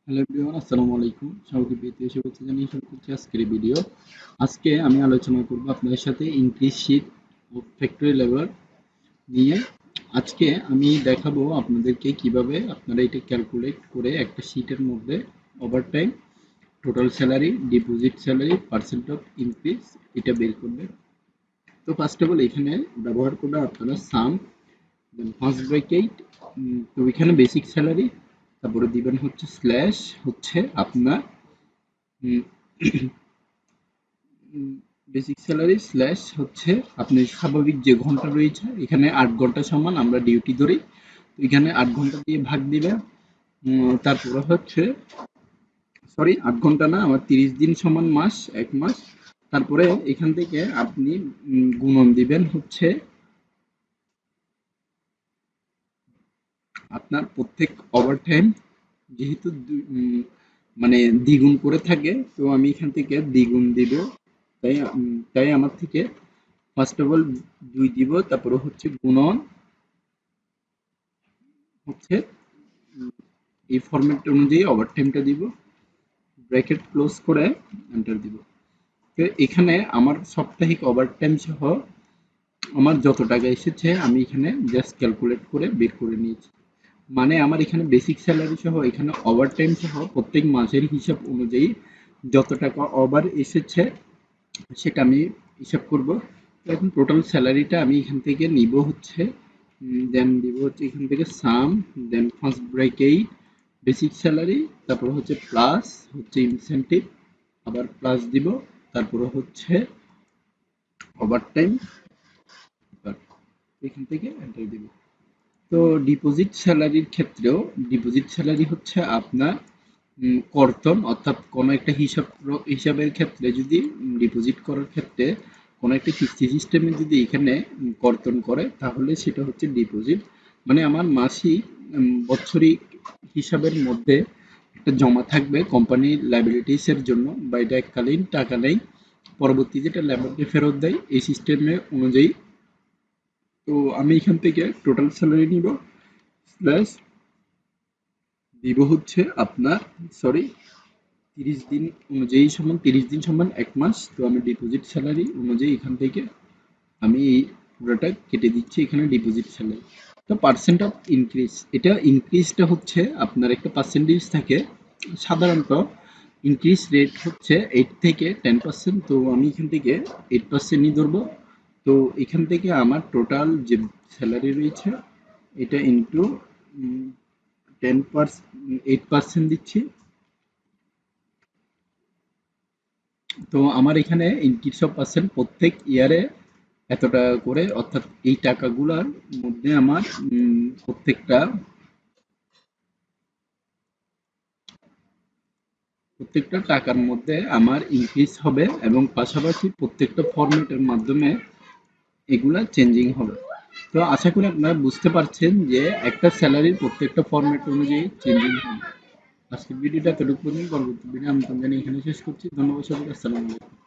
Hello everyone, আসসালামু আলাইকুম। সবাইকে প্রীতীয় শুভেচ্ছা জানিয়ে শুরু করছি আজকের এই ভিডিও। আজকে আমি আলোচনা করব আপনাদের সাথে ইনক্রিজ শীট ও ফ্যাক্টরি লেবার নিয়ে। আজকে আমি দেখাবো আপনাদেরকে কিভাবে আপনারা এটা ক্যালকুলেট করে একটা শীটের মধ্যে overtime, total salary, deposit salary, percent of increase এটা বের করবে। তো ফার্স্ট অফ অল এখানে ব্যবহার করবে আপনারা সাম, দেন ফার্স্ট ব্র্যাকেট। তো এখানে বেসিক স্যালারি, তারপরে দিবেন হচ্ছে স্ল্যাশ হচ্ছে আপনার বেসিক স্যালারি স্ল্যাশ হচ্ছে আপনি স্বাভাবিক যে ঘন্টা রয়েছে এখানে 8 ঘন্টা সমান আমরা ডিউটি ধরি, তো এখানে 8 ঘন্টা দিয়ে ভাগ দিবেন। তারপরে হচ্ছে সরি 8 ঘন্টা না, আমার 30 দিন সমান মাস, 1 মাস। তারপরে এখান থেকে আপনি গুণন দিবেন হচ্ছে আপনার প্রত্যেক ওভারটাইম, যেহেতু মানে দ্বিগুণ করে থাকে, তো আমি এখান থেকে দ্বিগুণ দিব। তাই আমার থেকে ফার্স্ট অফ অল 2 দিব, তারপরে হচ্ছে গুণন হচ্ছে এই ফরম্যাট অনুযায়ী ওভারটাইমটা দিব, ব্র্যাকেট ক্লোজ করে এন্টার দিব। তো এখানে আমার সাপ্তাহিক ওভারটাইম সহ আমার যত টাকা এসেছে আমি এখানে জাস্ট ক্যালকুলেট করে বের করে নিয়েছি। মানে আমার এখানে বেসিক স্যালারি সহ এখানে ওভারটাইম সহ প্রত্যেক মাসের হিসাব অনুযায়ী যত টাকা ওভার এসেছে সেটা আমি হিসাব করব। তো এখন টোটাল স্যালারিটা আমি এখান থেকে নিব হচ্ছে, দেন দিব হচ্ছে এখান থেকে সাম, দেন ফার্স্ট ব্র্যাকেট বেসিক স্যালারি, তারপর হচ্ছে প্লাস হচ্ছে ইনসেনটিভ, আবার প্লাস দিব, তারপরে হচ্ছে ওভারটাইম, এখান থেকে এন্টার দিব। তো ডিপোজিট স্যালারির ক্ষেত্রেও ডিপোজিট স্যালারি হচ্ছে আপনার কর্তন, অর্থাৎ কোনো একটা হিসাবের ক্ষেত্রে যদি ডিপোজিট করার ক্ষেত্রে কোনো একটা কিস্তি সিস্টেমে যদি এখানে কর্তন করে তাহলে সেটা হচ্ছে ডিপোজিট। মানে আমার মাসিক বৎসরিক হিসাবের মধ্যে একটা জমা থাকবে কোম্পানির লাইবিলিটিস এর জন্য, বা এটা এককালীন টাকা নেই, পরবর্তী যেটা লেবারকে ফেরত দেয় এই সিস্টেমের অনুযায়ী। তো আমি এখান থেকে টোটাল স্যালারি নিব, প্লাস দিব হচ্ছে আপনার সরি 30 দিন অনুযায়ী সমান 30 দিন সমান 1 মাস। তো আমি ডিপোজিট স্যালারি অনুযায়ী এখান থেকে আমি এই পুরোটা কেটে দিচ্ছি এখানে ডিপোজিট স্যালারি। তো পার্সেন্ট অফ ইনক্রিজ, এটা ইনক্রিজটা হচ্ছে আপনার একটা পার্সেন্টেজ থাকে, সাধারণত ইনক্রিজ রেট হচ্ছে 8 থেকে 10%। তো আমি এখান থেকে 8%ই ধরবো। তো এখান থেকে আমার টোটাল যে স্যালারি রয়েছে এটা ইন্টু 8% দিচ্ছি। তো আমার এখানে ইনক্রিজ অফ পার্সেন্ট প্রত্যেক ইয়ারে এত টাকা করে, অর্থাৎ এই টাকাগুলোর মধ্যে আমার প্রত্যেকটা প্রত্যেকটা টাকার মধ্যে আমার ইনক্রিজ হবে, এবং পাশাপাশি প্রত্যেকটা ফরম্যাটের মাধ্যমে এগুলা চেঞ্জিং হবে। তো আশা করি আপনারা বুঝতে পারছেন যে একটা স্যালারির প্রত্যেকটা ফরম্যাট অনুযায়ী চেঞ্জিং হবে। আজকের ভিডিওটা এতটুকু পর্যন্ত, পরবর্তী ভিডিও আমি জানি এখানে শেষ করছি। ধন্যবাদ সবাইকে, আসসালামু আলাইকুম।